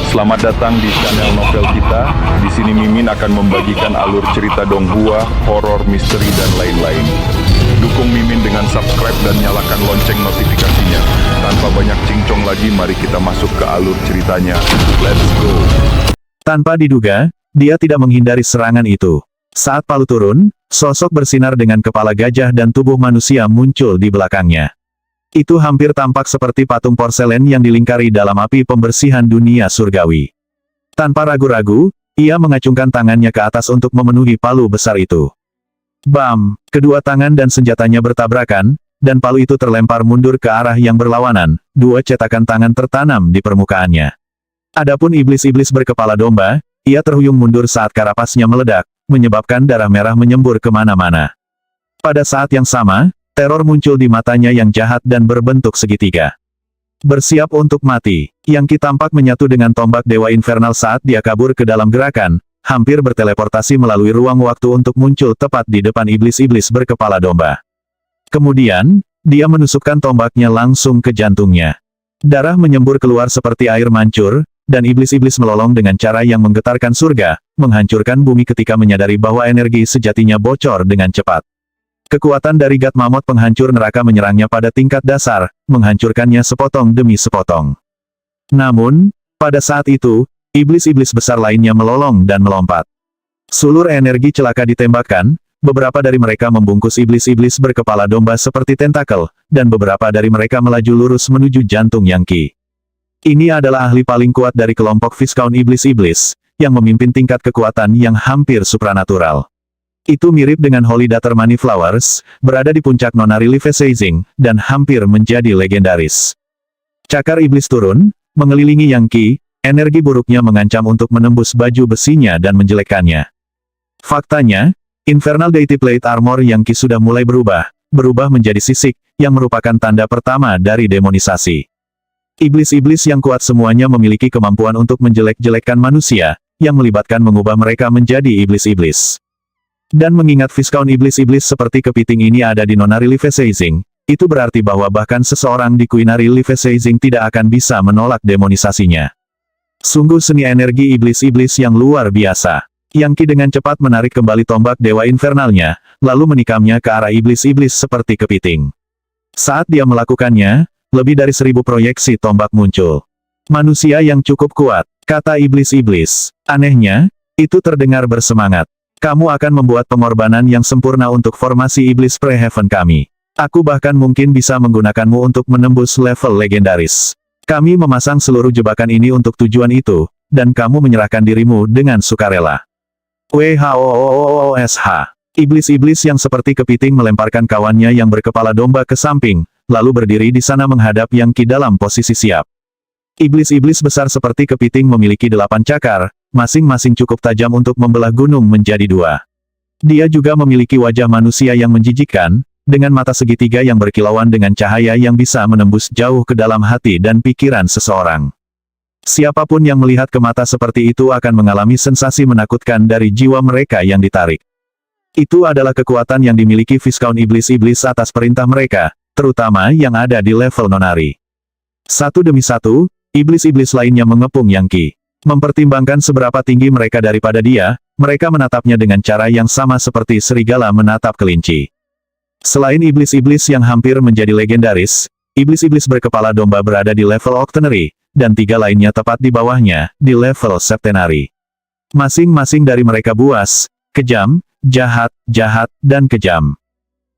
Selamat datang di channel novel kita. Di sini Mimin akan membagikan alur cerita donghua, horor, misteri, dan lain-lain. Dukung Mimin dengan subscribe dan nyalakan lonceng notifikasinya. Tanpa banyak cincong lagi, mari kita masuk ke alur ceritanya. Let's go! Tanpa diduga, dia tidak menghindari serangan itu. Saat Palu turun, sosok bersinar dengan kepala gajah dan tubuh manusia muncul di belakangnya. Itu hampir tampak seperti patung porselen yang dilingkari dalam api pembersihan dunia surgawi. Tanpa ragu-ragu, ia mengacungkan tangannya ke atas untuk memenuhi palu besar itu. Bam! Kedua tangan dan senjatanya bertabrakan, dan palu itu terlempar mundur ke arah yang berlawanan, dua cetakan tangan tertanam di permukaannya. Adapun iblis-iblis berkepala domba, ia terhuyung mundur saat karapasnya meledak, menyebabkan darah merah menyembur kemana-mana. Pada saat yang sama, teror muncul di matanya yang jahat dan berbentuk segitiga. Bersiap untuk mati, Yang Qi tampak menyatu dengan tombak Dewa Infernal saat dia kabur ke dalam gerakan, hampir berteleportasi melalui ruang waktu untuk muncul tepat di depan iblis-iblis berkepala domba. Kemudian, dia menusukkan tombaknya langsung ke jantungnya. Darah menyembur keluar seperti air mancur, dan iblis-iblis melolong dengan cara yang menggetarkan surga, menghancurkan bumi ketika menyadari bahwa energi sejatinya bocor dengan cepat. Kekuatan dari Gat Mammoth penghancur neraka menyerangnya pada tingkat dasar, menghancurkannya sepotong demi sepotong. Namun, pada saat itu, iblis-iblis besar lainnya melolong dan melompat. Sulur energi celaka ditembakkan, beberapa dari mereka membungkus iblis-iblis berkepala domba seperti tentakel, dan beberapa dari mereka melaju lurus menuju jantung Yang Qi. Ini adalah ahli paling kuat dari kelompok Viscount Iblis-Iblis, yang memimpin tingkat kekuatan yang hampir supranatural. Itu mirip dengan Holy Dater Money Flowers, berada di puncak Nonari Life-Seizing, dan hampir menjadi legendaris. Cakar iblis turun, mengelilingi Yang Qi, energi buruknya mengancam untuk menembus baju besinya dan menjelekkannya. Faktanya, Infernal Deity Plate Armor Yang Qi sudah mulai berubah menjadi sisik, yang merupakan tanda pertama dari demonisasi. Iblis-iblis yang kuat semuanya memiliki kemampuan untuk menjelek-jelekkan manusia, yang melibatkan mengubah mereka menjadi iblis-iblis. Dan mengingat Viscount Iblis-Iblis seperti kepiting ini ada di Nonari Life-Seizing, itu berarti bahwa bahkan seseorang di Queenary Life-Seizing tidak akan bisa menolak demonisasinya. Sungguh seni energi iblis-iblis yang luar biasa. Yang Qi dengan cepat menarik kembali tombak Dewa Infernalnya, lalu menikamnya ke arah iblis-iblis seperti kepiting. Saat dia melakukannya, lebih dari 1000 proyeksi tombak muncul. Manusia yang cukup kuat, kata iblis-iblis. Anehnya, itu terdengar bersemangat. Kamu akan membuat pengorbanan yang sempurna untuk formasi iblis Pre-Heaven kami. Aku bahkan mungkin bisa menggunakanmu untuk menembus level legendaris. Kami memasang seluruh jebakan ini untuk tujuan itu, dan kamu menyerahkan dirimu dengan sukarela. WHOOOSH. Iblis-iblis yang seperti kepiting melemparkan kawannya yang berkepala domba ke samping, lalu berdiri di sana menghadap Yang Qi dalam posisi siap. Iblis-iblis besar seperti kepiting memiliki 8 cakar, masing-masing cukup tajam untuk membelah gunung menjadi 2. Dia juga memiliki wajah manusia yang menjijikkan, dengan mata segitiga yang berkilauan dengan cahaya yang bisa menembus jauh ke dalam hati dan pikiran seseorang. Siapapun yang melihat ke mata seperti itu akan mengalami sensasi menakutkan dari jiwa mereka yang ditarik. Itu adalah kekuatan yang dimiliki Viscount Iblis-Iblis atas perintah mereka, terutama yang ada di level Nonari. Satu demi satu, iblis-iblis lainnya mengepung Yang Qi. Mempertimbangkan seberapa tinggi mereka daripada dia, mereka menatapnya dengan cara yang sama seperti serigala menatap kelinci. Selain iblis-iblis yang hampir menjadi legendaris, iblis-iblis berkepala domba berada di level Octenary, dan 3 lainnya tepat di bawahnya, di level Septenary. Masing-masing dari mereka buas, kejam, jahat, dan kejam.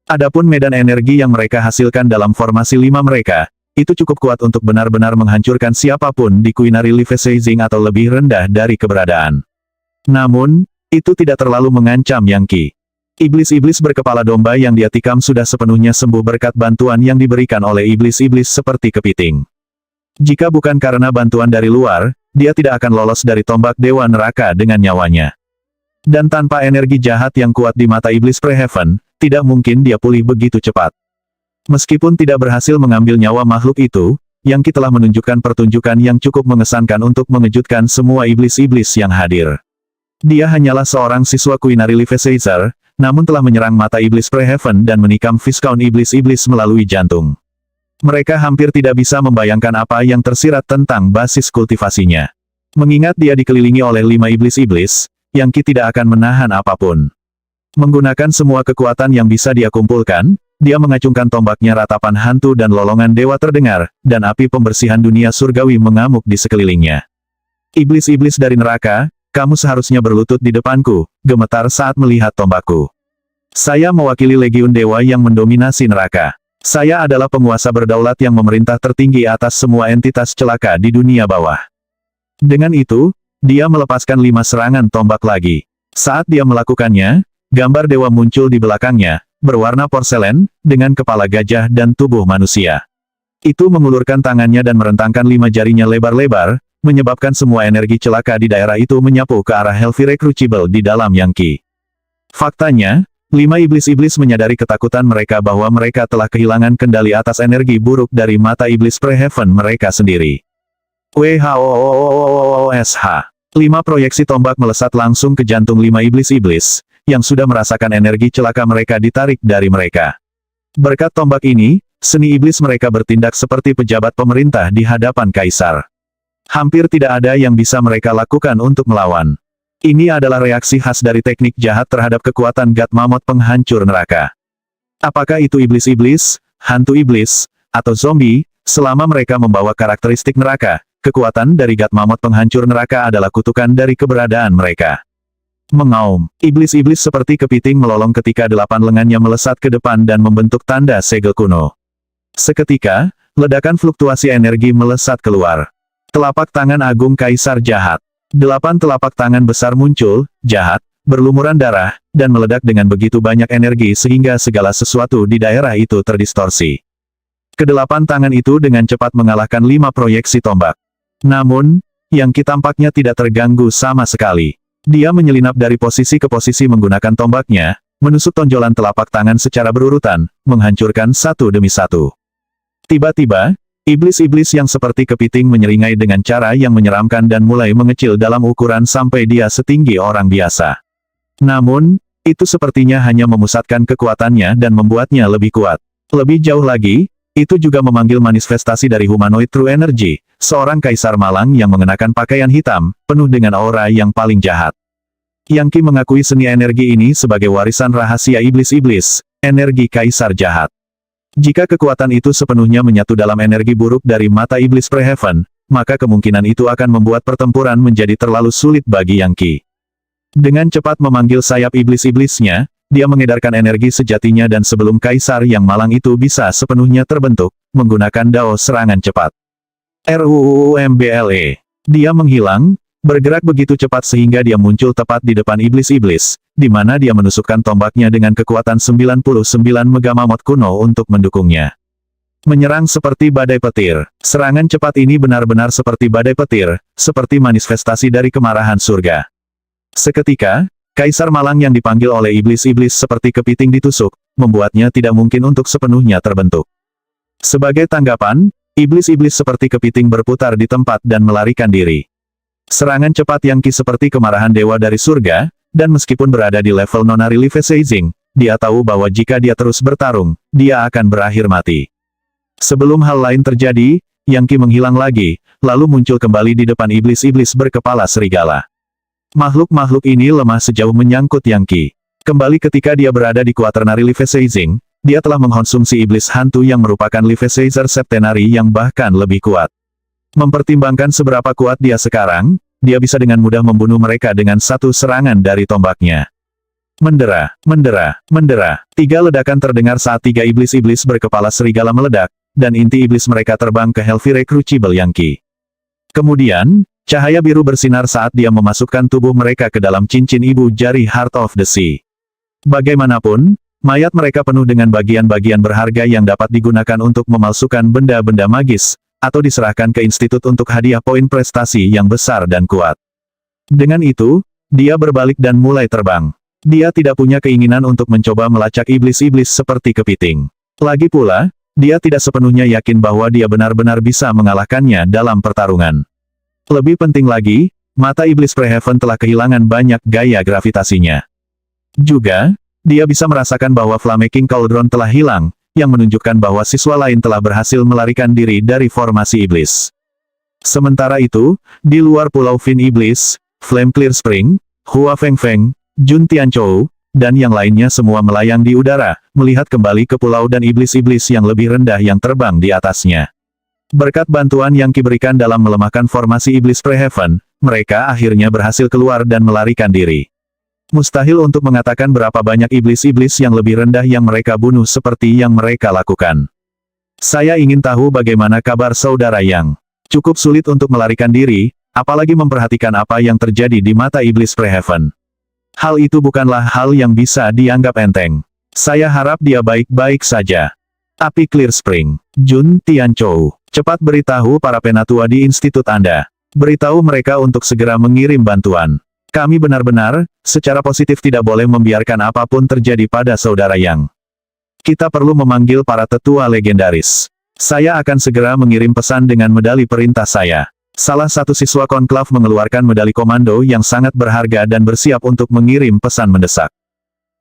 Adapun medan energi yang mereka hasilkan dalam formasi 5 mereka, itu cukup kuat untuk benar-benar menghancurkan siapapun di Queenary Life-Seizing atau lebih rendah dari keberadaan. Namun, itu tidak terlalu mengancam Yang Qi. Iblis-iblis berkepala domba yang dia tikam sudah sepenuhnya sembuh berkat bantuan yang diberikan oleh iblis-iblis seperti kepiting. Jika bukan karena bantuan dari luar, dia tidak akan lolos dari tombak Dewa Neraka dengan nyawanya. Dan tanpa energi jahat yang kuat di mata iblis Pre-Heaven, tidak mungkin dia pulih begitu cepat. Meskipun tidak berhasil mengambil nyawa makhluk itu, Yang Qi telah menunjukkan pertunjukan yang cukup mengesankan untuk mengejutkan semua iblis-iblis yang hadir. Dia hanyalah seorang siswa Queenary Life-Seizer, namun telah menyerang mata iblis Pre-Heaven dan menikam Viscount Iblis-Iblis melalui jantung. Mereka hampir tidak bisa membayangkan apa yang tersirat tentang basis kultivasinya. Mengingat dia dikelilingi oleh 5 iblis-iblis, Yang Qi tidak akan menahan apapun. Menggunakan semua kekuatan yang bisa dia kumpulkan, dia mengacungkan tombaknya. Ratapan hantu dan lolongan dewa terdengar, dan api pembersihan dunia surgawi mengamuk di sekelilingnya. Iblis-iblis dari neraka, kamu seharusnya berlutut di depanku, gemetar saat melihat tombakku. Saya mewakili legiun dewa yang mendominasi neraka. Saya adalah penguasa berdaulat yang memerintah tertinggi atas semua entitas celaka di dunia bawah. Dengan itu, dia melepaskan 5 serangan tombak lagi. Saat dia melakukannya, gambar dewa muncul di belakangnya, berwarna porselen, dengan kepala gajah dan tubuh manusia. Itu mengulurkan tangannya dan merentangkan 5 jarinya lebar-lebar, menyebabkan semua energi celaka di daerah itu menyapu ke arah Hellfire Crucible di dalam Yang Qi. Faktanya, 5 iblis-iblis menyadari ketakutan mereka bahwa mereka telah kehilangan kendali atas energi buruk dari mata iblis Pre-Heaven mereka sendiri. WHOOOOOSH. 5 proyeksi tombak melesat langsung ke jantung 5 iblis-iblis, yang sudah merasakan energi celaka mereka ditarik dari mereka. Berkat tombak ini, seni iblis mereka bertindak seperti pejabat pemerintah di hadapan kaisar. Hampir tidak ada yang bisa mereka lakukan untuk melawan. Ini adalah reaksi khas dari teknik jahat terhadap kekuatan God Mammoth penghancur neraka. Apakah itu iblis-iblis, hantu iblis, atau zombie, selama mereka membawa karakteristik neraka, kekuatan dari God Mammoth penghancur neraka adalah kutukan dari keberadaan mereka. Mengaum, iblis-iblis seperti kepiting melolong ketika 8 lengannya melesat ke depan dan membentuk tanda segel kuno. Seketika, ledakan fluktuasi energi melesat keluar. Telapak tangan agung kaisar jahat. 8 telapak tangan besar muncul, jahat, berlumuran darah, dan meledak dengan begitu banyak energi sehingga segala sesuatu di daerah itu terdistorsi. Kedelapan tangan itu dengan cepat mengalahkan 5 proyeksi tombak. Namun, Yang Qi tampaknya tidak terganggu sama sekali. Dia menyelinap dari posisi ke posisi menggunakan tombaknya, menusuk tonjolan telapak tangan secara berurutan, menghancurkan satu demi satu. Tiba-tiba, iblis-iblis yang seperti kepiting menyeringai dengan cara yang menyeramkan dan mulai mengecil dalam ukuran sampai dia setinggi orang biasa. Namun, itu sepertinya hanya memusatkan kekuatannya dan membuatnya lebih kuat. Lebih jauh lagi, itu juga memanggil manifestasi dari humanoid True Energy, seorang kaisar malang yang mengenakan pakaian hitam, penuh dengan aura yang paling jahat. Yang Qi mengakui seni energi ini sebagai warisan rahasia iblis-iblis, energi kaisar jahat. Jika kekuatan itu sepenuhnya menyatu dalam energi buruk dari mata iblis Pre-Heaven, maka kemungkinan itu akan membuat pertempuran menjadi terlalu sulit bagi Yang Qi. Dengan cepat memanggil sayap iblis-iblisnya, dia mengedarkan energi sejatinya dan sebelum kaisar yang malang itu bisa sepenuhnya terbentuk, menggunakan dao serangan cepat. RUUMBLE. Dia menghilang, bergerak begitu cepat sehingga dia muncul tepat di depan iblis-iblis, di mana dia menusukkan tombaknya dengan kekuatan 99 Megamammoth kuno untuk mendukungnya. Menyerang seperti badai petir. Serangan cepat ini benar-benar seperti badai petir, seperti manifestasi dari kemarahan surga. Seketika, Kaisar Malang yang dipanggil oleh iblis-iblis seperti kepiting ditusuk, membuatnya tidak mungkin untuk sepenuhnya terbentuk. Sebagai tanggapan, iblis-iblis seperti kepiting berputar di tempat dan melarikan diri. Serangan cepat Yang Qi seperti kemarahan dewa dari surga, dan meskipun berada di level non-reliefasing, dia tahu bahwa jika dia terus bertarung, dia akan berakhir mati. Sebelum hal lain terjadi, Yang Qi menghilang lagi, lalu muncul kembali di depan iblis-iblis berkepala serigala. Makhluk-makhluk ini lemah sejauh menyangkut Yang Qi. Kembali ketika dia berada di quaternary leafasaging, dia telah mengkonsumsi iblis hantu yang merupakan Leafasazer septenary yang bahkan lebih kuat. Mempertimbangkan seberapa kuat dia sekarang, dia bisa dengan mudah membunuh mereka dengan satu serangan dari tombaknya. Mendera, mendera, mendera. 3 ledakan terdengar saat 3 iblis-iblis berkepala serigala meledak, dan inti iblis mereka terbang ke Hellfire Crucible Yang Qi. Kemudian, cahaya biru bersinar saat dia memasukkan tubuh mereka ke dalam cincin ibu jari Heart of the Sea. Bagaimanapun, mayat mereka penuh dengan bagian-bagian berharga yang dapat digunakan untuk memalsukan benda-benda magis, atau diserahkan ke institut untuk hadiah poin prestasi yang besar dan kuat. Dengan itu, dia berbalik dan mulai terbang. Dia tidak punya keinginan untuk mencoba melacak iblis-iblis seperti kepiting. Lagi pula, dia tidak sepenuhnya yakin bahwa dia benar-benar bisa mengalahkannya dalam pertarungan. Lebih penting lagi, mata iblis Pre-Heaven telah kehilangan banyak gaya gravitasinya. Juga, dia bisa merasakan bahwa Flaming Cauldron telah hilang, yang menunjukkan bahwa siswa lain telah berhasil melarikan diri dari formasi iblis. Sementara itu, di luar Pulau Fin Iblis, Flame Clear Spring, Hua Fengfeng, Jun Tianchou, dan yang lainnya semua melayang di udara, melihat kembali ke pulau dan iblis-iblis yang lebih rendah yang terbang di atasnya. Berkat bantuan yang Qi berikan dalam melemahkan formasi iblis Preheaven, mereka akhirnya berhasil keluar dan melarikan diri. Mustahil untuk mengatakan berapa banyak iblis-iblis yang lebih rendah yang mereka bunuh seperti yang mereka lakukan. Saya ingin tahu bagaimana kabar saudara Yang. Cukup sulit untuk melarikan diri, apalagi memperhatikan apa yang terjadi di mata iblis Preheaven. Hal itu bukanlah hal yang bisa dianggap enteng. Saya harap dia baik-baik saja. Api Clear Spring. Jun Tianchou, cepat beritahu para penatua di institut Anda. Beritahu mereka untuk segera mengirim bantuan. Kami benar-benar, secara positif tidak boleh membiarkan apapun terjadi pada saudara Yang. Kita perlu memanggil para tetua legendaris. Saya akan segera mengirim pesan dengan medali perintah saya. Salah satu siswa konklav mengeluarkan medali komando yang sangat berharga dan bersiap untuk mengirim pesan mendesak.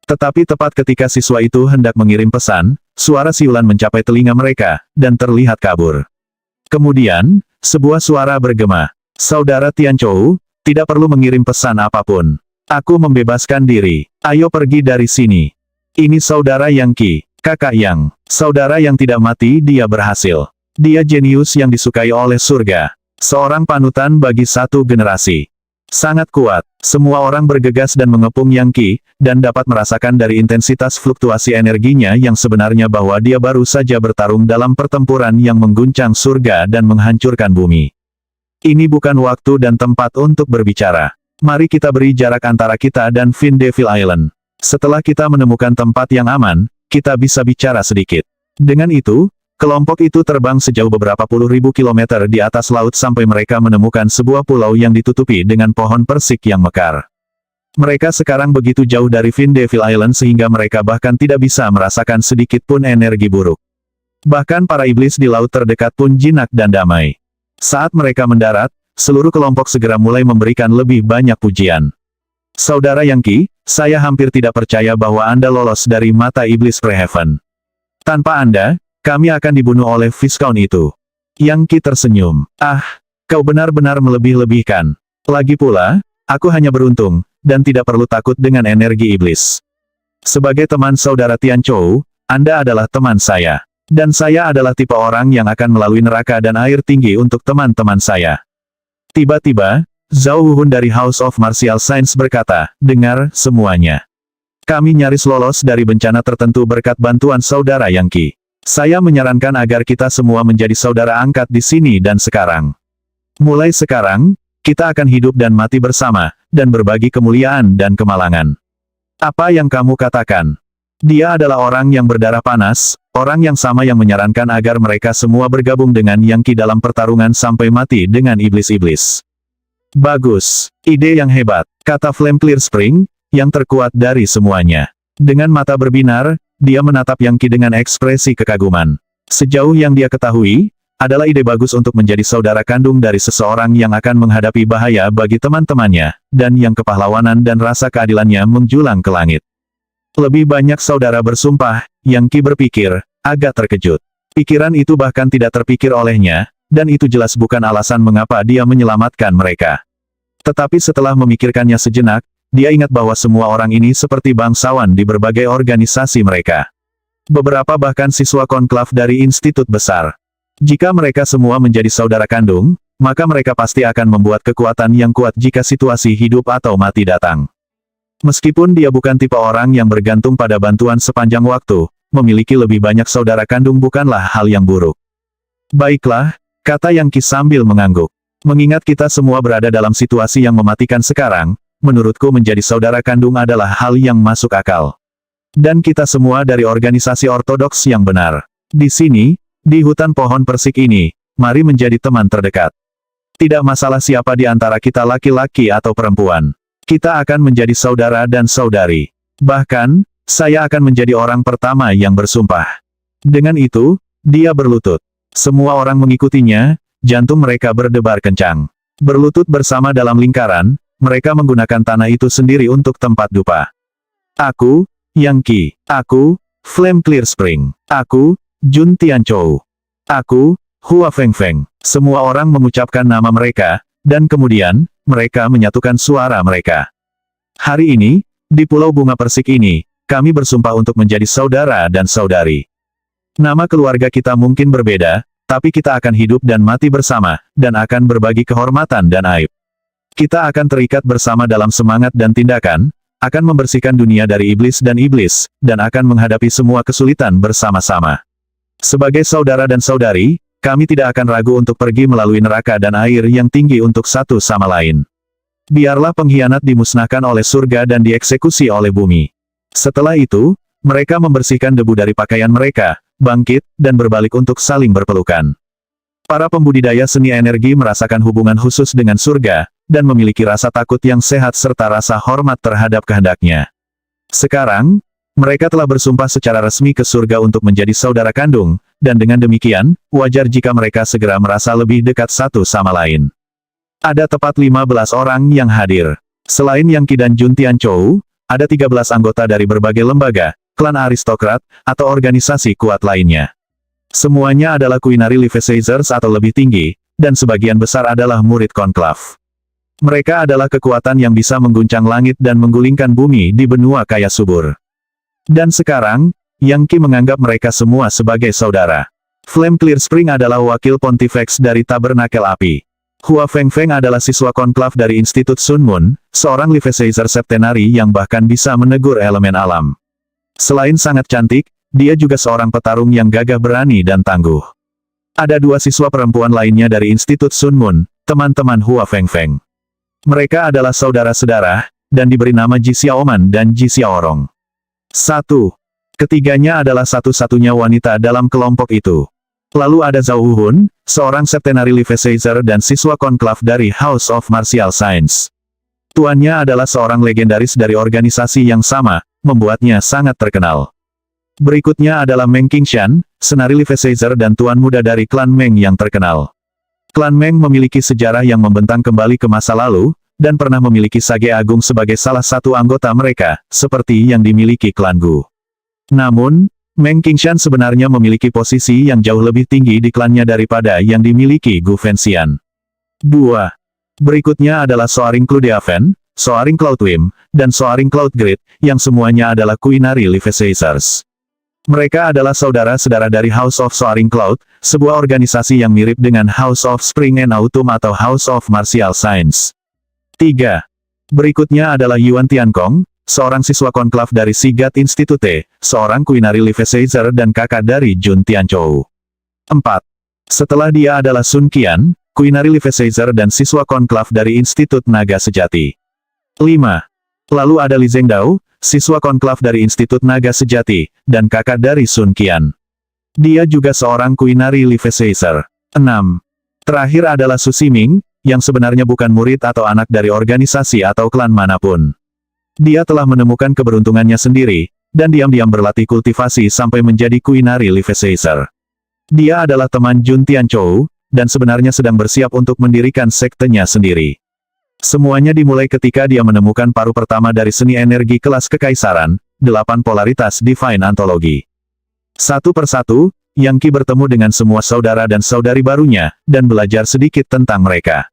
Tetapi tepat ketika siswa itu hendak mengirim pesan, suara siulan mencapai telinga mereka, dan terlihat kabur. Kemudian, sebuah suara bergema. Saudara Tianchou, tidak perlu mengirim pesan apapun. Aku membebaskan diri. Ayo pergi dari sini. Ini saudara Yang Qi, kakak Yang. Saudara yang tidak mati, dia berhasil. Dia jenius yang disukai oleh surga. Seorang panutan bagi satu generasi. Sangat kuat, semua orang bergegas dan mengepung Yang Qi, dan dapat merasakan dari intensitas fluktuasi energinya yang sebenarnya bahwa dia baru saja bertarung dalam pertempuran yang mengguncang surga dan menghancurkan bumi. Ini bukan waktu dan tempat untuk berbicara. Mari kita beri jarak antara kita dan Fin Devil Island. Setelah kita menemukan tempat yang aman, kita bisa bicara sedikit. Dengan itu, kelompok itu terbang sejauh beberapa puluh ribu kilometer di atas laut sampai mereka menemukan sebuah pulau yang ditutupi dengan pohon persik yang mekar. Mereka sekarang begitu jauh dari Fin Devil Island sehingga mereka bahkan tidak bisa merasakan sedikit pun energi buruk. Bahkan para iblis di laut terdekat pun jinak dan damai. Saat mereka mendarat, seluruh kelompok segera mulai memberikan lebih banyak pujian. Saudara Yang Qi, saya hampir tidak percaya bahwa Anda lolos dari mata iblis Preheaven. Tanpa Anda, kami akan dibunuh oleh Viscount itu. Yang Qi tersenyum. Ah, kau benar-benar melebih-lebihkan. Lagi pula, aku hanya beruntung, dan tidak perlu takut dengan energi iblis. Sebagai teman saudara Tianchou, Anda adalah teman saya. Dan saya adalah tipe orang yang akan melalui neraka dan air tinggi untuk teman-teman saya. Tiba-tiba, Zhao Wuhun dari House of Martial Science berkata, dengar, semuanya. Kami nyaris lolos dari bencana tertentu berkat bantuan saudara Yang Qi. Saya menyarankan agar kita semua menjadi saudara angkat di sini dan sekarang. Mulai sekarang, kita akan hidup dan mati bersama, dan berbagi kemuliaan dan kemalangan. Apa yang kamu katakan? Dia adalah orang yang berdarah panas, orang yang sama yang menyarankan agar mereka semua bergabung dengan Yang Qi dalam pertarungan sampai mati dengan iblis-iblis. Bagus, ide yang hebat, kata Flame Clear Spring, yang terkuat dari semuanya. Dengan mata berbinar, dia menatap Yang Qi dengan ekspresi kekaguman. Sejauh yang dia ketahui, adalah ide bagus untuk menjadi saudara kandung dari seseorang yang akan menghadapi bahaya bagi teman-temannya, dan yang kepahlawanan dan rasa keadilannya menjulang ke langit. Lebih banyak saudara bersumpah, Yang Qi berpikir, agak terkejut. Pikiran itu bahkan tidak terpikir olehnya, dan itu jelas bukan alasan mengapa dia menyelamatkan mereka. Tetapi setelah memikirkannya sejenak, dia ingat bahwa semua orang ini seperti bangsawan di berbagai organisasi mereka. Beberapa bahkan siswa konklav dari institut besar. Jika mereka semua menjadi saudara kandung, maka mereka pasti akan membuat kekuatan yang kuat jika situasi hidup atau mati datang. Meskipun dia bukan tipe orang yang bergantung pada bantuan sepanjang waktu, memiliki lebih banyak saudara kandung bukanlah hal yang buruk. Baiklah, kata Yang Qi sambil mengangguk. Mengingat kita semua berada dalam situasi yang mematikan sekarang, menurutku menjadi saudara kandung adalah hal yang masuk akal. Dan kita semua dari organisasi ortodoks yang benar. Di sini, di hutan pohon persik ini, mari menjadi teman terdekat. Tidak masalah siapa di antara kita laki-laki atau perempuan. Kita akan menjadi saudara dan saudari. Bahkan, saya akan menjadi orang pertama yang bersumpah. Dengan itu, dia berlutut. Semua orang mengikutinya, jantung mereka berdebar kencang. Berlutut bersama dalam lingkaran, mereka menggunakan tanah itu sendiri untuk tempat dupa. Aku, Yang Qi. Aku, Flame Clear Spring. Aku, Jun Tianchou. Aku, Hua Fengfeng. Semua orang mengucapkan nama mereka, dan kemudian, mereka menyatukan suara mereka. Hari ini, di Pulau Bunga Persik ini, kami bersumpah untuk menjadi saudara dan saudari. Nama keluarga kita mungkin berbeda, tapi kita akan hidup dan mati bersama, dan akan berbagi kehormatan dan aib. Kita akan terikat bersama dalam semangat dan tindakan, akan membersihkan dunia dari iblis, dan akan menghadapi semua kesulitan bersama-sama. Sebagai saudara dan saudari, kami tidak akan ragu untuk pergi melalui neraka dan air yang tinggi untuk satu sama lain. Biarlah pengkhianat dimusnahkan oleh surga dan dieksekusi oleh bumi. Setelah itu, mereka membersihkan debu dari pakaian mereka, bangkit, dan berbalik untuk saling berpelukan. Para pembudidaya seni energi merasakan hubungan khusus dengan surga, dan memiliki rasa takut yang sehat serta rasa hormat terhadap kehendaknya. Sekarang, mereka telah bersumpah secara resmi ke surga untuk menjadi saudara kandung, dan dengan demikian, wajar jika mereka segera merasa lebih dekat satu sama lain. Ada tepat 15 orang yang hadir. Selain Yang Qi dan Jun Tianchou, ada 13 anggota dari berbagai lembaga, klan aristokrat, atau organisasi kuat lainnya. Semuanya adalah Queenary Levisagers atau lebih tinggi, dan sebagian besar adalah murid konklav. Mereka adalah kekuatan yang bisa mengguncang langit dan menggulingkan bumi di benua kaya subur. Dan sekarang, Yang Qi menganggap mereka semua sebagai saudara. Flame Clear Spring adalah wakil Pontifex dari Tabernakel Api. Hua Fengfeng adalah siswa konklav dari Institut Sun Moon, seorang Levisager septenari yang bahkan bisa menegur elemen alam. Selain sangat cantik, dia juga seorang petarung yang gagah berani dan tangguh. Ada 2 siswa perempuan lainnya dari Institut Sun Moon, teman-teman Hua Fengfeng. Mereka adalah saudara-saudara, dan diberi nama Ji Xiaoman dan Ji Xiaorong. 1. Ketiganya adalah satu-satunya wanita dalam kelompok itu. Lalu ada Zhao Huhun, seorang septenary Levisager dan siswa konklav dari House of Martial Science. Tuannya adalah seorang legendaris dari organisasi yang sama, membuatnya sangat terkenal. Berikutnya adalah Meng Qingshan, senari Levisager dan tuan muda dari klan Meng yang terkenal. Klan Meng memiliki sejarah yang membentang kembali ke masa lalu, dan pernah memiliki sage agung sebagai salah satu anggota mereka, seperti yang dimiliki klan Gu. Namun, Meng Qingshan sebenarnya memiliki posisi yang jauh lebih tinggi di klannya daripada yang dimiliki Gu Fengxian. 2. Berikutnya adalah Soaring Cloudaven, Soaring Cloudwim, dan Soaring Cloud Grid, yang semuanya adalah Queenary Levisagers. Mereka adalah saudara-saudara dari House of Soaring Cloud, sebuah organisasi yang mirip dengan House of Spring and Autumn atau House of Martial Science. 3. Berikutnya adalah Yuan Tiankong, seorang siswa konklav dari Sigat Institute, seorang Queenary Levisager dan kakak dari Jun Tianchou. 4. Setelah dia adalah Sun Qian, Queenary Levisager dan siswa konklav dari Institut Naga Sejati. 5. Lalu ada Li Zhengdao, siswa konklav dari Institut Naga Sejati, dan kakak dari Sun Qian. Dia juga seorang Queenary Levisager. 6. Terakhir adalah Su Ximing, yang sebenarnya bukan murid atau anak dari organisasi atau klan manapun. Dia telah menemukan keberuntungannya sendiri, dan diam-diam berlatih kultivasi sampai menjadi Queenary Levisager. Dia adalah teman Jun Tianchou, dan sebenarnya sedang bersiap untuk mendirikan sektenya sendiri. Semuanya dimulai ketika dia menemukan paru pertama dari seni energi kelas kekaisaran, 8 polaritas Divine Anthology. Satu persatu, Yang Qi bertemu dengan semua saudara dan saudari barunya, dan belajar sedikit tentang mereka.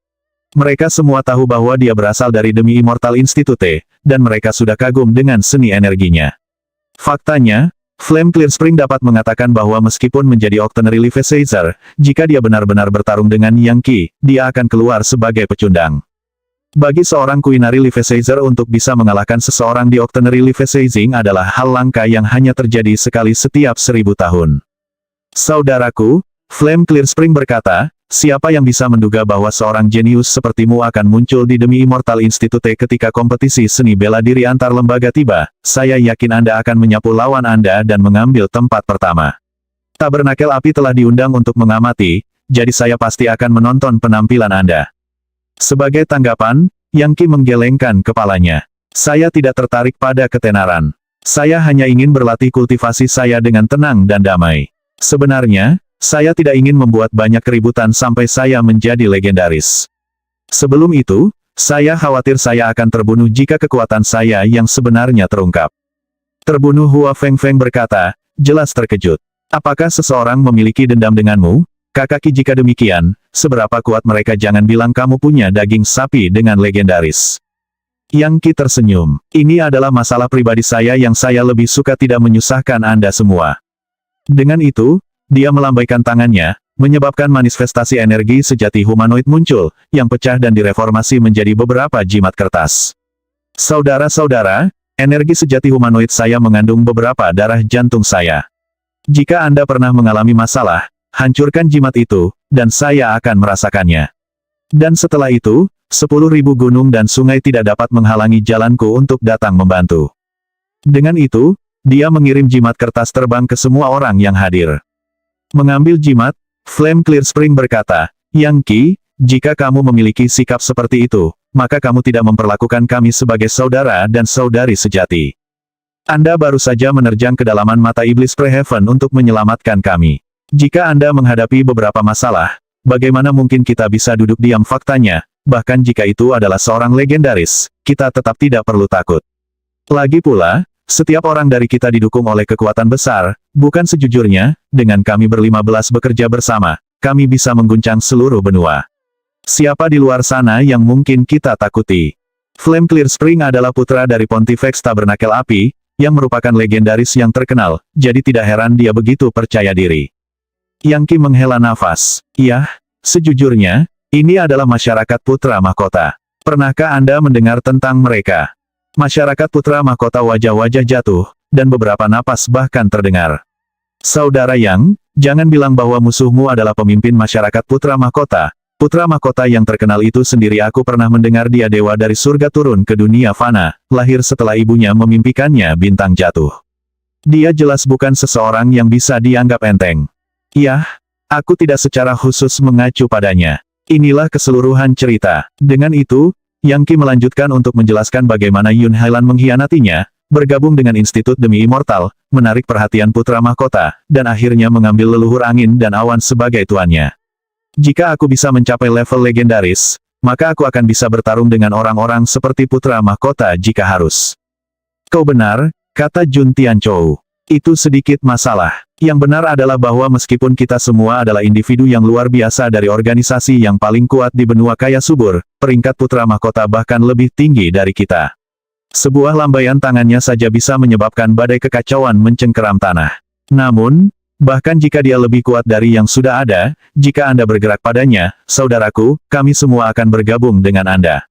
Mereka semua tahu bahwa dia berasal dari Demi Immortal Institute, dan mereka sudah kagum dengan seni energinya. Faktanya, Flame Clear Spring dapat mengatakan bahwa meskipun menjadi Octonary Levisager, jika dia benar-benar bertarung dengan Yang Qi, dia akan keluar sebagai pecundang. Bagi seorang Queenary Levisager untuk bisa mengalahkan seseorang di Octonary Levisaging adalah hal langka yang hanya terjadi sekali setiap 1000 tahun. Saudaraku, Flame Clear Spring berkata, siapa yang bisa menduga bahwa seorang jenius sepertimu akan muncul di Demi Immortal Institute ketika kompetisi seni bela diri antar lembaga tiba, saya yakin Anda akan menyapu lawan Anda dan mengambil tempat pertama. Tabernakel Api telah diundang untuk mengamati, jadi saya pasti akan menonton penampilan Anda. Sebagai tanggapan, Yang Qi menggelengkan kepalanya. Saya tidak tertarik pada ketenaran. Saya hanya ingin berlatih kultivasi saya dengan tenang dan damai. Sebenarnya, saya tidak ingin membuat banyak keributan sampai saya menjadi legendaris. Sebelum itu, saya khawatir saya akan terbunuh jika kekuatan saya yang sebenarnya terungkap. Terbunuh. Hua Fengfeng berkata, jelas terkejut. Apakah seseorang memiliki dendam denganmu? Kakak Ki, jika demikian, seberapa kuat mereka? Jangan bilang kamu punya daging sapi dengan legendaris. Yang Ki tersenyum. Ini adalah masalah pribadi saya yang saya lebih suka tidak menyusahkan Anda semua. Dengan itu, dia melambaikan tangannya, menyebabkan manifestasi energi sejati humanoid muncul, yang pecah dan direformasi menjadi beberapa jimat kertas. Saudara-saudara, energi sejati humanoid saya mengandung beberapa darah jantung saya. Jika Anda pernah mengalami masalah, hancurkan jimat itu, dan saya akan merasakannya. Dan setelah itu, 10.000 gunung dan sungai tidak dapat menghalangi jalanku untuk datang membantu. Dengan itu, dia mengirim jimat kertas terbang ke semua orang yang hadir. Mengambil jimat, Flame Clear Spring berkata, Yang Ki, jika kamu memiliki sikap seperti itu, maka kamu tidak memperlakukan kami sebagai saudara dan saudari sejati. Anda baru saja menerjang kedalaman mata iblis Preheaven untuk menyelamatkan kami. Jika Anda menghadapi beberapa masalah, bagaimana mungkin kita bisa duduk diam? Faktanya, bahkan jika itu adalah seorang legendaris, kita tetap tidak perlu takut. Lagi pula, setiap orang dari kita didukung oleh kekuatan besar, bukan sejujurnya, dengan kami ber-15 bekerja bersama, kami bisa mengguncang seluruh benua. Siapa di luar sana yang mungkin kita takuti? Flame Clear Spring adalah putra dari Pontifex Tabernakel Api, yang merupakan legendaris yang terkenal, jadi tidak heran dia begitu percaya diri. Yang Ki menghela nafas. Iya, sejujurnya, ini adalah masyarakat putra mahkota. Pernahkah Anda mendengar tentang mereka? Masyarakat putra mahkota, wajah-wajah jatuh, dan beberapa napas bahkan terdengar. Saudara Yang, jangan bilang bahwa musuhmu adalah pemimpin masyarakat putra mahkota. Putra mahkota yang terkenal itu sendiri, aku pernah mendengar dia dewa dari surga turun ke dunia fana, lahir setelah ibunya memimpikannya bintang jatuh. Dia jelas bukan seseorang yang bisa dianggap enteng. Yah, aku tidak secara khusus mengacu padanya. Inilah keseluruhan cerita. Dengan itu, Yang Ki melanjutkan untuk menjelaskan bagaimana Yun Hailan mengkhianatinya, bergabung dengan Institut Demi Immortal, menarik perhatian putra mahkota, dan akhirnya mengambil leluhur angin dan awan sebagai tuannya. Jika aku bisa mencapai level legendaris, maka aku akan bisa bertarung dengan orang-orang seperti putra mahkota jika harus. Kau benar, kata Jun Tianchou. Itu sedikit masalah. Yang benar adalah bahwa meskipun kita semua adalah individu yang luar biasa dari organisasi yang paling kuat di benua kaya subur, peringkat putra mahkota bahkan lebih tinggi dari kita. Sebuah lambaian tangannya saja bisa menyebabkan badai kekacauan mencengkeram tanah. Namun, bahkan jika dia lebih kuat dari yang sudah ada, jika Anda bergerak padanya, saudaraku, kami semua akan bergabung dengan Anda.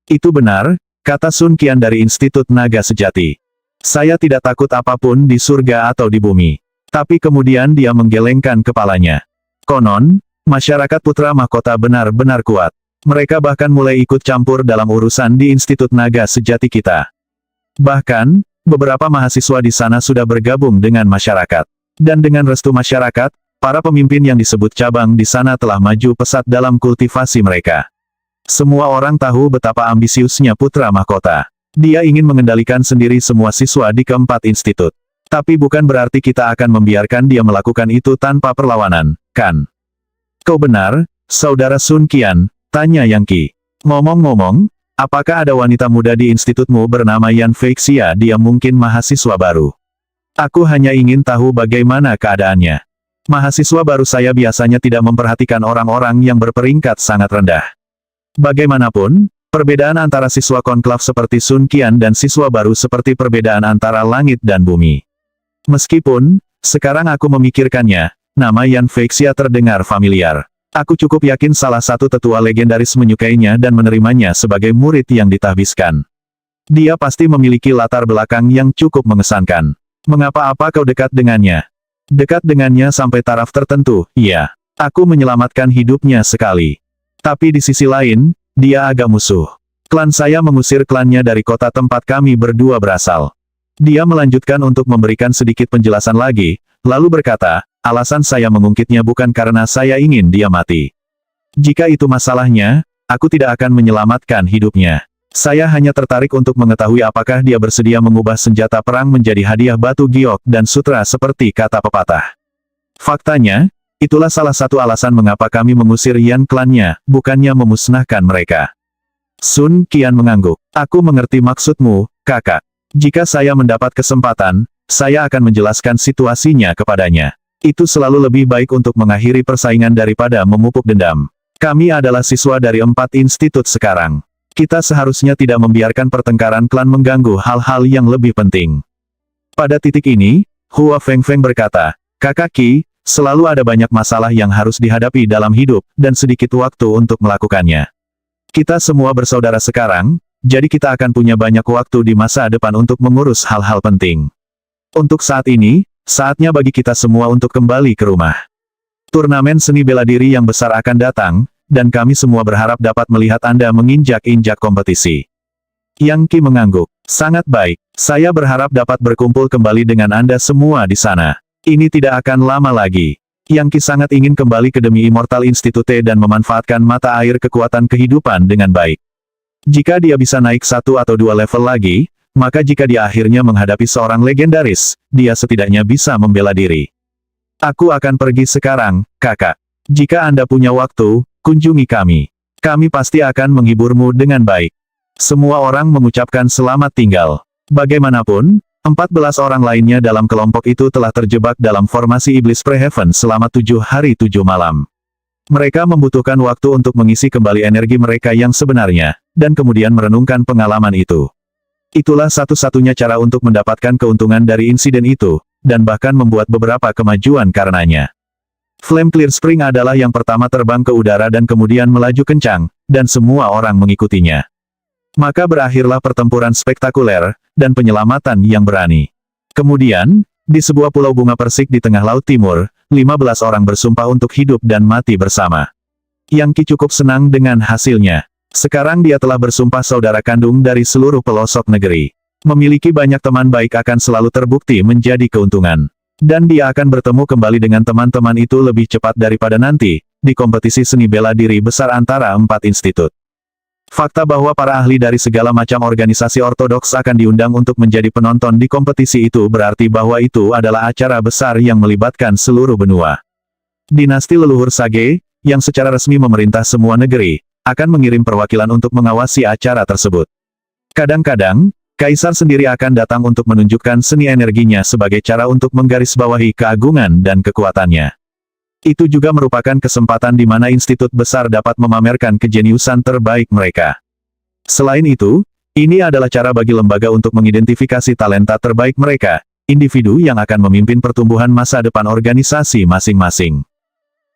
Itu benar, kata Sun Qian dari Institut Naga Sejati. Saya tidak takut apapun di surga atau di bumi. Tapi kemudian dia menggelengkan kepalanya. Konon, masyarakat putra mahkota benar-benar kuat. Mereka bahkan mulai ikut campur dalam urusan di Institut Naga Sejati kita. Bahkan, beberapa mahasiswa di sana sudah bergabung dengan masyarakat. Dan dengan restu masyarakat, para pemimpin yang disebut cabang di sana telah maju pesat dalam kultivasi mereka. Semua orang tahu betapa ambisiusnya putra mahkota. Dia ingin mengendalikan sendiri semua siswa di keempat institut. Tapi bukan berarti kita akan membiarkan dia melakukan itu tanpa perlawanan, kan? Kau benar, saudara Sun Qian, tanya Yang Ki. Ngomong-ngomong, apakah ada wanita muda di institutmu bernama Yan Feixia? Dia mungkin mahasiswa baru. Aku hanya ingin tahu bagaimana keadaannya. Mahasiswa baru saya biasanya tidak memperhatikan orang-orang yang berperingkat sangat rendah. Bagaimanapun, perbedaan antara siswa konklav seperti Sun Qian dan siswa baru seperti perbedaan antara langit dan bumi. Meskipun, sekarang aku memikirkannya, nama Yan Feixia terdengar familiar. Aku cukup yakin salah satu tetua legendaris menyukainya dan menerimanya sebagai murid yang ditahbiskan. Dia pasti memiliki latar belakang yang cukup mengesankan. Mengapa kau dekat dengannya? Dekat dengannya sampai taraf tertentu, iya. Aku menyelamatkan hidupnya sekali. Tapi di sisi lain, dia agak musuh. Klan saya mengusir klannya dari kota tempat kami berdua berasal. Dia melanjutkan untuk memberikan sedikit penjelasan lagi, lalu berkata, alasan saya mengungkitnya bukan karena saya ingin dia mati. Jika itu masalahnya, aku tidak akan menyelamatkan hidupnya. Saya hanya tertarik untuk mengetahui apakah dia bersedia mengubah senjata perang menjadi hadiah batu giok dan sutra seperti kata pepatah. Faktanya, itulah salah satu alasan mengapa kami mengusir Yan klannya, bukannya memusnahkan mereka. Sun Qian mengangguk. Aku mengerti maksudmu, kakak. Jika saya mendapat kesempatan, saya akan menjelaskan situasinya kepadanya. Itu selalu lebih baik untuk mengakhiri persaingan daripada memupuk dendam. Kami adalah siswa dari 4 institut sekarang. Kita seharusnya tidak membiarkan pertengkaran klan mengganggu hal-hal yang lebih penting. Pada titik ini, Hua Fengfeng berkata, Kakak Qi, selalu ada banyak masalah yang harus dihadapi dalam hidup, dan sedikit waktu untuk melakukannya. Kita semua bersaudara sekarang, jadi kita akan punya banyak waktu di masa depan untuk mengurus hal-hal penting. Untuk saat ini, saatnya bagi kita semua untuk kembali ke rumah. Turnamen seni bela diri yang besar akan datang, dan kami semua berharap dapat melihat Anda menginjak-injak kompetisi. Yang Qi mengangguk. Sangat baik. Saya berharap dapat berkumpul kembali dengan Anda semua di sana. Ini tidak akan lama lagi. Yang Qi sangat ingin kembali ke Demi Immortal Institute dan memanfaatkan mata air kekuatan kehidupan dengan baik. Jika dia bisa naik 1 atau 2 level lagi, maka jika dia akhirnya menghadapi seorang legendaris, dia setidaknya bisa membela diri. Aku akan pergi sekarang, kakak. Jika Anda punya waktu, kunjungi kami. Kami pasti akan menghiburmu dengan baik. Semua orang mengucapkan selamat tinggal. Bagaimanapun, 14 orang lainnya dalam kelompok itu telah terjebak dalam formasi iblis Preheaven selama 7 hari 7 malam. Mereka membutuhkan waktu untuk mengisi kembali energi mereka yang sebenarnya, dan kemudian merenungkan pengalaman itu. Itulah satu-satunya cara untuk mendapatkan keuntungan dari insiden itu, dan bahkan membuat beberapa kemajuan karenanya. Flame Clear Spring adalah yang pertama terbang ke udara dan kemudian melaju kencang, dan semua orang mengikutinya. Maka berakhirlah pertempuran spektakuler, dan penyelamatan yang berani. Kemudian, di sebuah pulau bunga persik di tengah Laut Timur, 15 orang bersumpah untuk hidup dan mati bersama. Yang Qi cukup senang dengan hasilnya. Sekarang dia telah bersumpah saudara kandung dari seluruh pelosok negeri. Memiliki banyak teman baik akan selalu terbukti menjadi keuntungan. Dan dia akan bertemu kembali dengan teman-teman itu lebih cepat daripada nanti, di kompetisi seni bela diri besar antara 4 institut. Fakta bahwa para ahli dari segala macam organisasi ortodoks akan diundang untuk menjadi penonton di kompetisi itu berarti bahwa itu adalah acara besar yang melibatkan seluruh benua. Dinasti leluhur Sage, yang secara resmi memerintah semua negeri, akan mengirim perwakilan untuk mengawasi acara tersebut. Kadang-kadang, Kaisar sendiri akan datang untuk menunjukkan seni energinya sebagai cara untuk menggarisbawahi keagungan dan kekuatannya. Itu juga merupakan kesempatan di mana institut besar dapat memamerkan kejeniusan terbaik mereka. Selain itu, ini adalah cara bagi lembaga untuk mengidentifikasi talenta terbaik mereka, individu yang akan memimpin pertumbuhan masa depan organisasi masing-masing.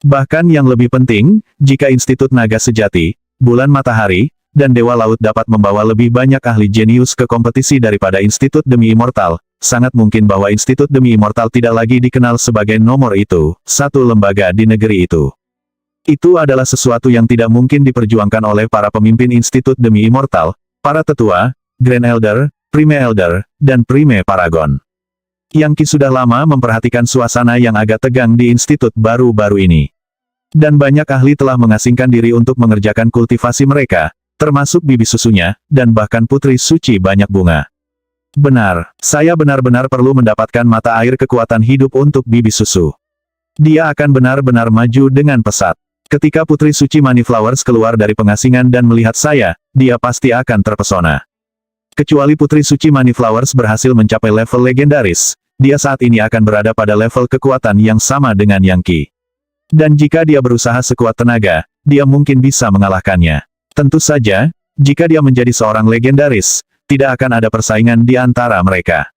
Bahkan yang lebih penting, jika Institut Naga Sejati, Bulan Matahari, dan Dewa Laut dapat membawa lebih banyak ahli jenius ke kompetisi daripada Institut Demi Immortal, sangat mungkin bahwa Institut Demi Immortal tidak lagi dikenal sebagai nomor itu, satu lembaga di negeri itu. Itu adalah sesuatu yang tidak mungkin diperjuangkan oleh para pemimpin Institut Demi Immortal, para tetua, Grand Elder, Prime Elder, dan Prime Paragon. Yang Qi sudah lama memperhatikan suasana yang agak tegang di institut baru-baru ini. Dan banyak ahli telah mengasingkan diri untuk mengerjakan kultivasi mereka, termasuk bibi susunya, dan bahkan putri suci banyak bunga. Benar, saya benar-benar perlu mendapatkan mata air kekuatan hidup untuk bibi susu. Dia akan benar-benar maju dengan pesat. Ketika putri suci Moneyflowers keluar dari pengasingan dan melihat saya, dia pasti akan terpesona. Kecuali putri suci Moneyflowers berhasil mencapai level legendaris, dia saat ini akan berada pada level kekuatan yang sama dengan Yang Qi. Dan jika dia berusaha sekuat tenaga, dia mungkin bisa mengalahkannya. Tentu saja, jika dia menjadi seorang legendaris, tidak akan ada persaingan di antara mereka.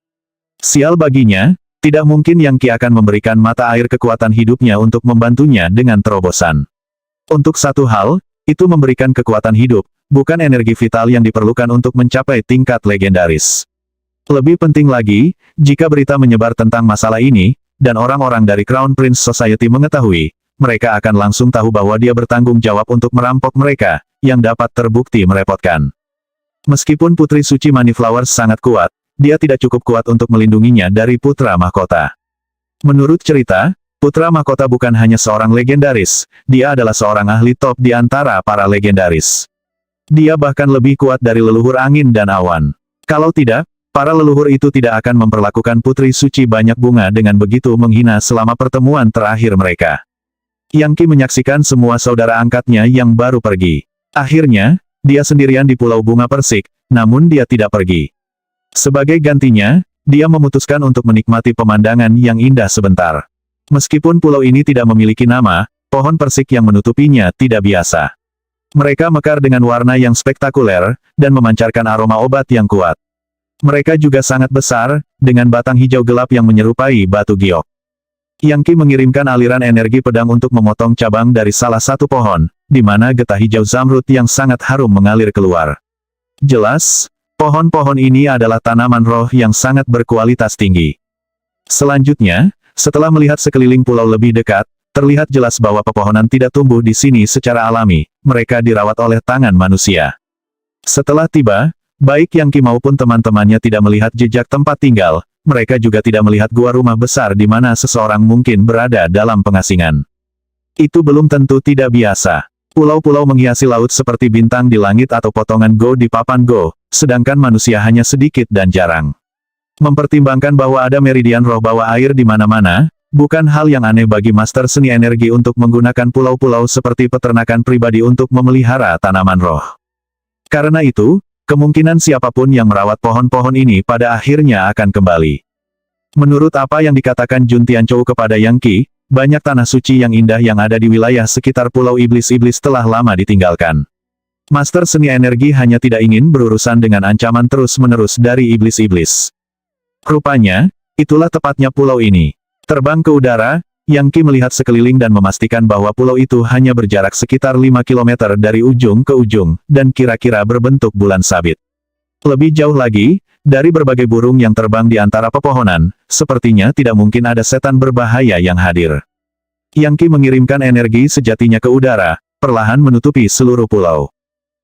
Sial baginya, tidak mungkin Yang Qi akan memberikan mata air kekuatan hidupnya untuk membantunya dengan terobosan. Untuk satu hal, itu memberikan kekuatan hidup, bukan energi vital yang diperlukan untuk mencapai tingkat legendaris. Lebih penting lagi, jika berita menyebar tentang masalah ini, dan orang-orang dari Crown Prince Society mengetahui, mereka akan langsung tahu bahwa dia bertanggung jawab untuk merampok mereka, yang dapat terbukti merepotkan. Meskipun Putri Suci Moneyflowers sangat kuat, dia tidak cukup kuat untuk melindunginya dari Putra Mahkota. Menurut cerita, Putra Mahkota bukan hanya seorang legendaris, dia adalah seorang ahli top di antara para legendaris. Dia bahkan lebih kuat dari leluhur angin dan awan. Kalau tidak, para leluhur itu tidak akan memperlakukan Putri Suci banyak bunga dengan begitu menghina selama pertemuan terakhir mereka. Yang Qi menyaksikan semua saudara angkatnya yang baru pergi. Akhirnya, dia sendirian di Pulau Bunga Persik, namun dia tidak pergi. Sebagai gantinya, dia memutuskan untuk menikmati pemandangan yang indah sebentar. Meskipun pulau ini tidak memiliki nama, pohon persik yang menutupinya tidak biasa. Mereka mekar dengan warna yang spektakuler, dan memancarkan aroma obat yang kuat. Mereka juga sangat besar, dengan batang hijau gelap yang menyerupai batu giok. Yang Qi mengirimkan aliran energi pedang untuk memotong cabang dari salah satu pohon, di mana getah hijau zamrud yang sangat harum mengalir keluar. Jelas, pohon-pohon ini adalah tanaman roh yang sangat berkualitas tinggi. Selanjutnya, setelah melihat sekeliling pulau lebih dekat, terlihat jelas bahwa pepohonan tidak tumbuh di sini secara alami, mereka dirawat oleh tangan manusia. Setelah tiba, baik Yang Qi maupun teman-temannya tidak melihat jejak tempat tinggal, mereka juga tidak melihat gua rumah besar di mana seseorang mungkin berada dalam pengasingan. Itu belum tentu tidak biasa. Pulau-pulau menghiasi laut seperti bintang di langit atau potongan go di papan go, sedangkan manusia hanya sedikit dan jarang. Mempertimbangkan bahwa ada meridian roh bawah air di mana-mana, bukan hal yang aneh bagi master seni energi untuk menggunakan pulau-pulau seperti peternakan pribadi untuk memelihara tanaman roh. Karena itu, kemungkinan siapapun yang merawat pohon-pohon ini pada akhirnya akan kembali. Menurut apa yang dikatakan Jun Tianchou kepada Yang Qi, banyak tanah suci yang indah yang ada di wilayah sekitar Pulau Iblis-Iblis telah lama ditinggalkan. Master seni energi hanya tidak ingin berurusan dengan ancaman terus-menerus dari iblis-iblis. Rupanya, itulah tepatnya pulau ini. Terbang ke udara, Yang Qi melihat sekeliling dan memastikan bahwa pulau itu hanya berjarak sekitar 5 km dari ujung ke ujung, dan kira-kira berbentuk bulan sabit. Lebih jauh lagi, dari berbagai burung yang terbang di antara pepohonan, sepertinya tidak mungkin ada setan berbahaya yang hadir. Yang Qi mengirimkan energi sejatinya ke udara, perlahan menutupi seluruh pulau.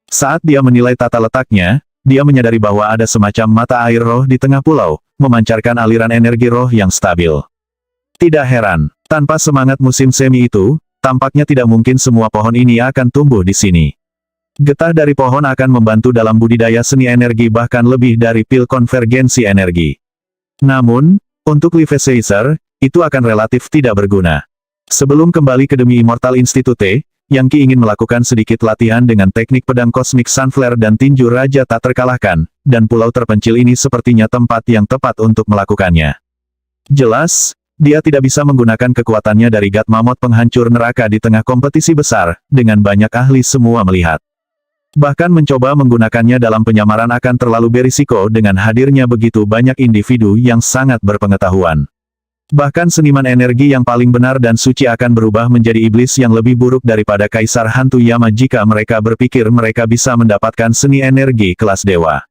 Saat dia menilai tata letaknya, dia menyadari bahwa ada semacam mata air roh di tengah pulau, memancarkan aliran energi roh yang stabil. Tidak heran, tanpa semangat musim semi itu, tampaknya tidak mungkin semua pohon ini akan tumbuh di sini. Getah dari pohon akan membantu dalam budidaya seni energi bahkan lebih dari pil konvergensi energi. Namun, untuk Live Caesar, itu akan relatif tidak berguna. Sebelum kembali ke Demi Immortal Institute, Yang Qi ingin melakukan sedikit latihan dengan teknik pedang Cosmic Sunflare dan tinju Raja tak terkalahkan, dan pulau terpencil ini sepertinya tempat yang tepat untuk melakukannya. Jelas, dia tidak bisa menggunakan kekuatannya dari God Mammoth penghancur neraka di tengah kompetisi besar, dengan banyak ahli semua melihat. Bahkan mencoba menggunakannya dalam penyamaran akan terlalu berisiko dengan hadirnya begitu banyak individu yang sangat berpengetahuan. Bahkan seniman energi yang paling benar dan suci akan berubah menjadi iblis yang lebih buruk daripada Kaisar Hantu Yama jika mereka berpikir mereka bisa mendapatkan seni energi kelas dewa.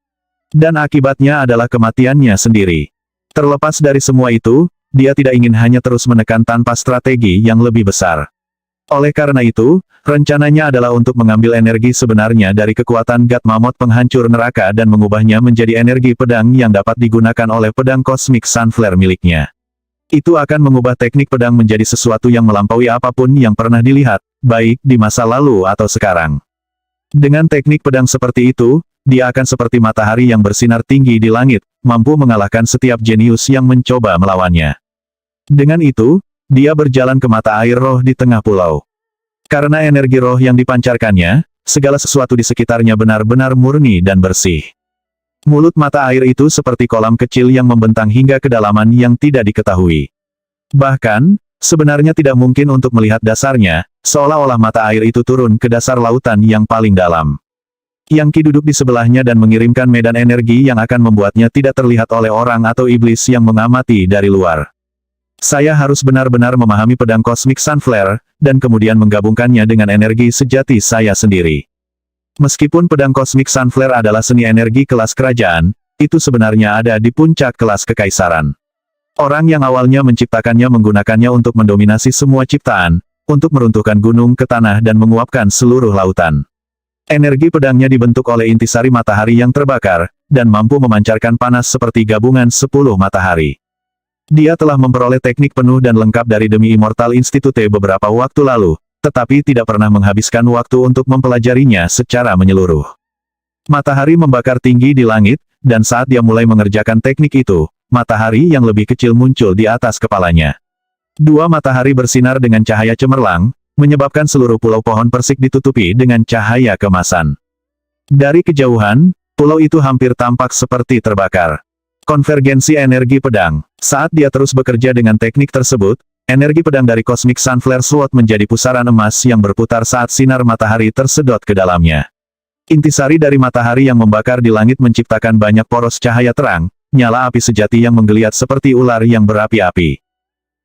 Dan akibatnya adalah kematiannya sendiri. Terlepas dari semua itu, dia tidak ingin hanya terus menekan tanpa strategi yang lebih besar. Oleh karena itu, rencananya adalah untuk mengambil energi sebenarnya dari kekuatan God Mammoth penghancur neraka dan mengubahnya menjadi energi pedang yang dapat digunakan oleh pedang Cosmic Sunflare miliknya. Itu akan mengubah teknik pedang menjadi sesuatu yang melampaui apapun yang pernah dilihat, baik di masa lalu atau sekarang. Dengan teknik pedang seperti itu, dia akan seperti matahari yang bersinar tinggi di langit, mampu mengalahkan setiap jenius yang mencoba melawannya. Dengan itu, dia berjalan ke mata air roh di tengah pulau. Karena energi roh yang dipancarkannya, segala sesuatu di sekitarnya benar-benar murni dan bersih. Mulut mata air itu seperti kolam kecil yang membentang hingga kedalaman yang tidak diketahui. Bahkan, sebenarnya tidak mungkin untuk melihat dasarnya, seolah-olah mata air itu turun ke dasar lautan yang paling dalam. Yang Qi duduk di sebelahnya dan mengirimkan medan energi yang akan membuatnya tidak terlihat oleh orang atau iblis yang mengamati dari luar. Saya harus benar-benar memahami pedang Cosmic Sunflare, dan kemudian menggabungkannya dengan energi sejati saya sendiri. Meskipun pedang Cosmic Sunflare adalah seni energi kelas kerajaan, itu sebenarnya ada di puncak kelas kekaisaran. Orang yang awalnya menciptakannya menggunakannya untuk mendominasi semua ciptaan, untuk meruntuhkan gunung ke tanah dan menguapkan seluruh lautan. Energi pedangnya dibentuk oleh intisari matahari yang terbakar, dan mampu memancarkan panas seperti gabungan 10 matahari. Dia telah memperoleh teknik penuh dan lengkap dari Demi Immortal Institute beberapa waktu lalu, tetapi tidak pernah menghabiskan waktu untuk mempelajarinya secara menyeluruh. Matahari membakar tinggi di langit, dan saat dia mulai mengerjakan teknik itu, matahari yang lebih kecil muncul di atas kepalanya. Dua matahari bersinar dengan cahaya cemerlang, menyebabkan seluruh pulau pohon persik ditutupi dengan cahaya kemasan. Dari kejauhan, pulau itu hampir tampak seperti terbakar. Konvergensi energi pedang. Saat dia terus bekerja dengan teknik tersebut, energi pedang dari Cosmic Sunflare Sword menjadi pusaran emas yang berputar saat sinar matahari tersedot ke dalamnya. Intisari dari matahari yang membakar di langit menciptakan banyak poros cahaya terang, nyala api sejati yang menggeliat seperti ular yang berapi-api.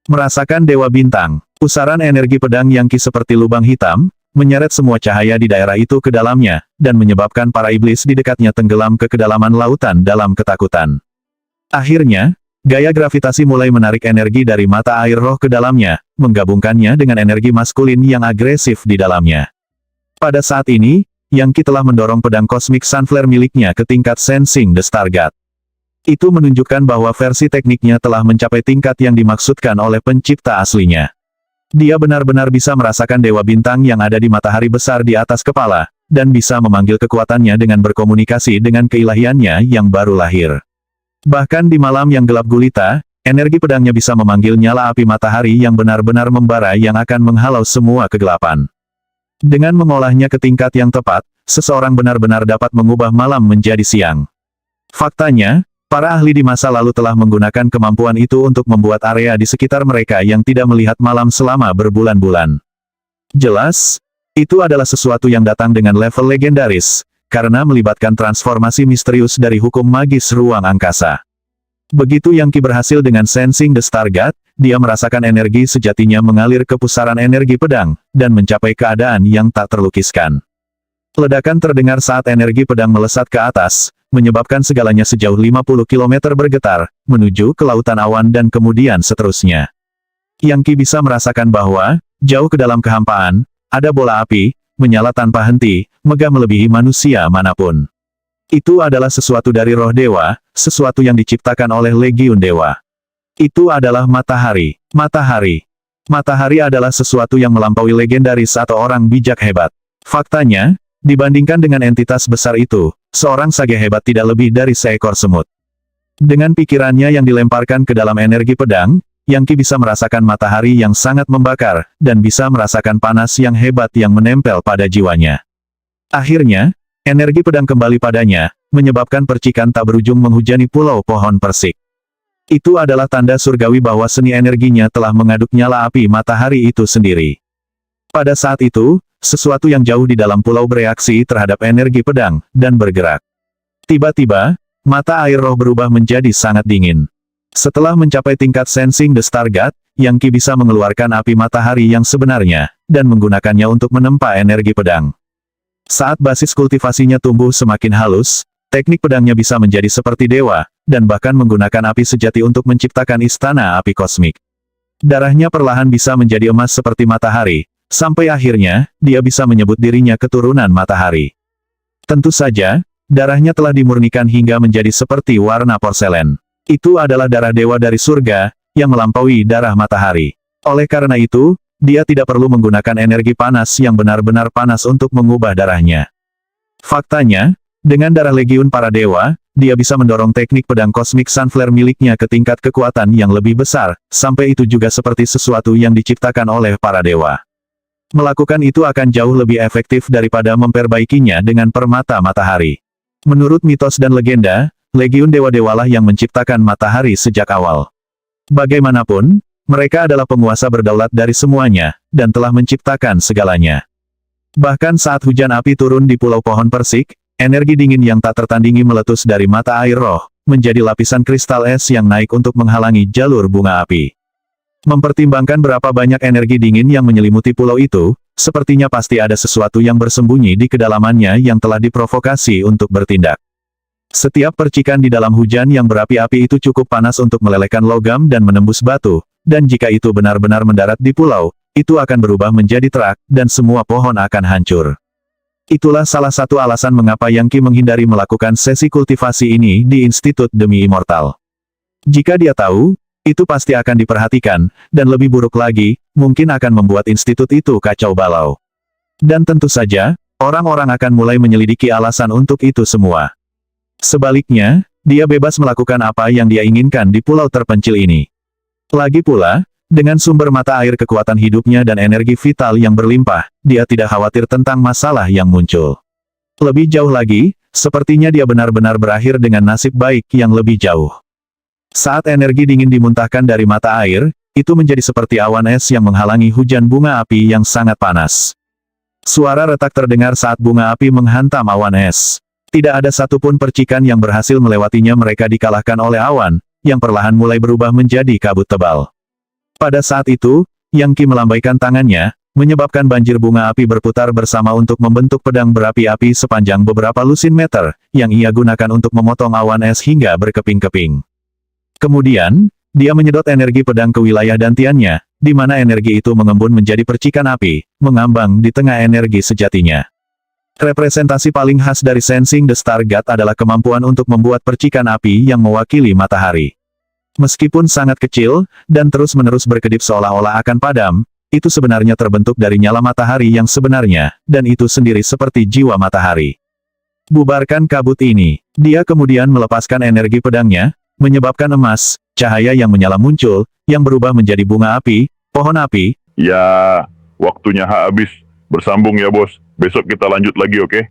Merasakan Dewa Bintang, pusaran energi pedang Yang Qi seperti lubang hitam, menyeret semua cahaya di daerah itu ke dalamnya, dan menyebabkan para iblis di dekatnya tenggelam ke kedalaman lautan dalam ketakutan. Akhirnya, gaya gravitasi mulai menarik energi dari mata air roh ke dalamnya, menggabungkannya dengan energi maskulin yang agresif di dalamnya. Pada saat ini, Yang Qi telah mendorong pedang Cosmic Sunflare miliknya ke tingkat Sensing the Star God. Itu menunjukkan bahwa versi tekniknya telah mencapai tingkat yang dimaksudkan oleh pencipta aslinya. Dia benar-benar bisa merasakan Dewa Bintang yang ada di matahari besar di atas kepala, dan bisa memanggil kekuatannya dengan berkomunikasi dengan keilahiannya yang baru lahir. Bahkan di malam yang gelap gulita, energi pedangnya bisa memanggil nyala api matahari yang benar-benar membara yang akan menghalau semua kegelapan. Dengan mengolahnya ke tingkat yang tepat, seseorang benar-benar dapat mengubah malam menjadi siang. Faktanya, para ahli di masa lalu telah menggunakan kemampuan itu untuk membuat area di sekitar mereka yang tidak melihat malam selama berbulan-bulan. Jelas, itu adalah sesuatu yang datang dengan level legendaris, karena melibatkan transformasi misterius dari hukum magis ruang angkasa. Begitu Yang Qi berhasil dengan Sensing the Star God, dia merasakan energi sejatinya mengalir ke pusaran energi pedang, dan mencapai keadaan yang tak terlukiskan. Ledakan terdengar saat energi pedang melesat ke atas, menyebabkan segalanya sejauh 50 km bergetar, menuju ke lautan awan dan kemudian seterusnya. Yang Qi bisa merasakan bahwa, jauh ke dalam kehampaan, ada bola api, menyala tanpa henti, megah melebihi manusia manapun. Itu adalah sesuatu dari roh dewa, sesuatu yang diciptakan oleh Legiun Dewa. Itu adalah matahari. Matahari. Matahari adalah sesuatu yang melampaui legendaris atau orang bijak hebat. Faktanya, dibandingkan dengan entitas besar itu, seorang sage hebat tidak lebih dari seekor semut. Dengan pikirannya yang dilemparkan ke dalam energi pedang, Yang Qi bisa merasakan matahari yang sangat membakar, dan bisa merasakan panas yang hebat yang menempel pada jiwanya. Akhirnya, energi pedang kembali padanya, menyebabkan percikan tak berujung menghujani pulau pohon persik. Itu adalah tanda surgawi bahwa seni energinya telah mengaduk nyala api matahari itu sendiri. Pada saat itu, sesuatu yang jauh di dalam pulau bereaksi terhadap energi pedang, dan bergerak. Tiba-tiba, mata air roh berubah menjadi sangat dingin. Setelah mencapai tingkat Sensing the Star God, Yang Qi bisa mengeluarkan api matahari yang sebenarnya, dan menggunakannya untuk menempa energi pedang. Saat basis kultivasinya tumbuh semakin halus, teknik pedangnya bisa menjadi seperti dewa, dan bahkan menggunakan api sejati untuk menciptakan istana api kosmik. Darahnya perlahan bisa menjadi emas seperti matahari, sampai akhirnya, dia bisa menyebut dirinya keturunan matahari. Tentu saja, darahnya telah dimurnikan hingga menjadi seperti warna porselen. Itu adalah darah dewa dari surga, yang melampaui darah matahari. Oleh karena itu, dia tidak perlu menggunakan energi panas yang benar-benar panas untuk mengubah darahnya. Faktanya, dengan darah legiun para dewa, dia bisa mendorong teknik pedang Cosmic Sunflare miliknya ke tingkat kekuatan yang lebih besar, sampai itu juga seperti sesuatu yang diciptakan oleh para dewa. Melakukan itu akan jauh lebih efektif daripada memperbaikinya dengan permata matahari. Menurut mitos dan legenda, Legiun dewa-dewalah yang menciptakan matahari sejak awal. Bagaimanapun, mereka adalah penguasa berdaulat dari semuanya, dan telah menciptakan segalanya. Bahkan saat hujan api turun di pulau pohon persik, energi dingin yang tak tertandingi meletus dari mata air roh, menjadi lapisan kristal es yang naik untuk menghalangi jalur bunga api. Mempertimbangkan berapa banyak energi dingin yang menyelimuti pulau itu, sepertinya pasti ada sesuatu yang bersembunyi di kedalamannya yang telah diprovokasi untuk bertindak. Setiap percikan di dalam hujan yang berapi-api itu cukup panas untuk melelehkan logam dan menembus batu, dan jika itu benar-benar mendarat di pulau, itu akan berubah menjadi terak, dan semua pohon akan hancur. Itulah salah satu alasan mengapa Yang Qi menghindari melakukan sesi kultivasi ini di Institut Demi Immortal. Jika dia tahu, itu pasti akan diperhatikan, dan lebih buruk lagi, mungkin akan membuat institut itu kacau balau. Dan tentu saja, orang-orang akan mulai menyelidiki alasan untuk itu semua. Sebaliknya, dia bebas melakukan apa yang dia inginkan di pulau terpencil ini. Lagi pula, dengan sumber mata air kekuatan hidupnya dan energi vital yang berlimpah, dia tidak khawatir tentang masalah yang muncul. Lebih jauh lagi, sepertinya dia benar-benar berakhir dengan nasib baik yang lebih jauh. Saat energi dingin dimuntahkan dari mata air, itu menjadi seperti awan es yang menghalangi hujan bunga api yang sangat panas. Suara retak terdengar saat bunga api menghantam awan es. Tidak ada satupun percikan yang berhasil melewatinya, mereka dikalahkan oleh awan, yang perlahan mulai berubah menjadi kabut tebal. Pada saat itu, Yang Qi melambaikan tangannya, menyebabkan banjir bunga api berputar bersama untuk membentuk pedang berapi-api sepanjang beberapa lusin meter, yang ia gunakan untuk memotong awan es hingga berkeping-keping. Kemudian, dia menyedot energi pedang ke wilayah dantiannya, di mana energi itu mengembun menjadi percikan api, mengambang di tengah energi sejatinya. Representasi paling khas dari Sensing the Star God adalah kemampuan untuk membuat percikan api yang mewakili matahari. Meskipun sangat kecil, dan terus-menerus berkedip seolah-olah akan padam, itu sebenarnya terbentuk dari nyala matahari yang sebenarnya, dan itu sendiri seperti jiwa matahari. Bubarkan kabut ini. Dia kemudian melepaskan energi pedangnya, menyebabkan emas, cahaya yang menyala muncul, yang berubah menjadi bunga api, pohon api. Ya, waktunya habis. Bersambung ya bos. Besok kita lanjut lagi, oke?